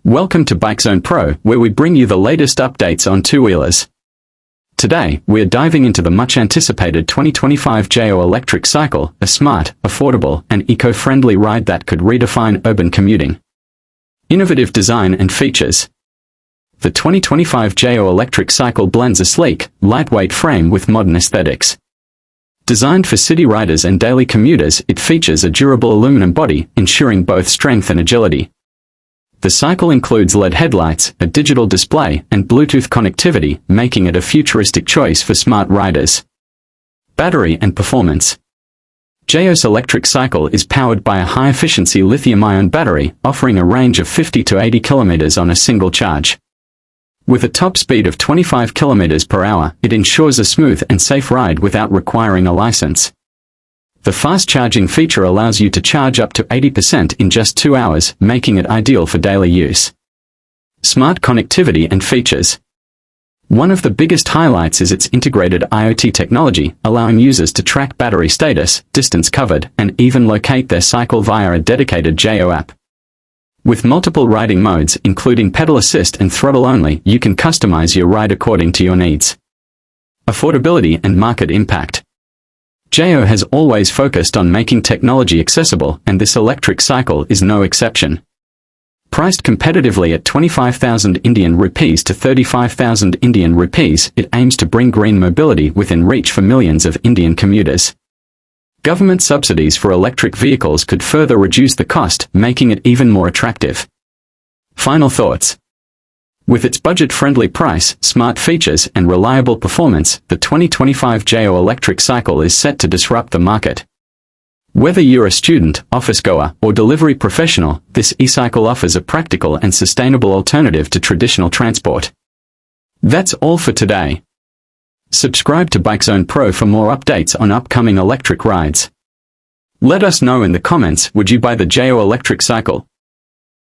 Welcome to BikeZone Pro, where we bring you the latest updates on two-wheelers. Today, we're diving into the much-anticipated 2025 Jio Electric Cycle, a smart, affordable, and eco-friendly ride that could redefine urban commuting. Innovative design and features. The 2025 Jio Electric Cycle blends a sleek, lightweight frame with modern aesthetics. Designed for city riders and daily commuters, it features a durable aluminum body, ensuring both strength and agility. The cycle includes LED headlights, a digital display, and Bluetooth connectivity, making it a futuristic choice for smart riders. Battery and performance. Jio's electric cycle is powered by a high-efficiency lithium-ion battery, offering a range of 50 to 80 kilometers on a single charge. With a top speed of 25 kilometers per hour, it ensures a smooth and safe ride without requiring a license. The fast charging feature allows you to charge up to 80% in just 2 hours, making it ideal for daily use. Smart connectivity and features. One of the biggest highlights is its integrated IoT technology, allowing users to track battery status, distance covered, and even locate their cycle via a dedicated Jio app. With multiple riding modes, including pedal assist and throttle only, you can customize your ride according to your needs. Affordability and market impact. Jio has always focused on making technology accessible, and this electric cycle is no exception. Priced competitively at 25,000 Indian rupees to 35,000 Indian rupees, it aims to bring green mobility within reach for millions of Indian commuters. Government subsidies for electric vehicles could further reduce the cost, making it even more attractive. Final thoughts. With its budget-friendly price, smart features, and reliable performance, the 2025 Jio Electric Cycle is set to disrupt the market. Whether you're a student, office-goer, or delivery professional, this e-cycle offers a practical and sustainable alternative to traditional transport. That's all for today. Subscribe to BikeZone Pro for more updates on upcoming electric rides. Let us know in the comments, would you buy the Jio Electric Cycle?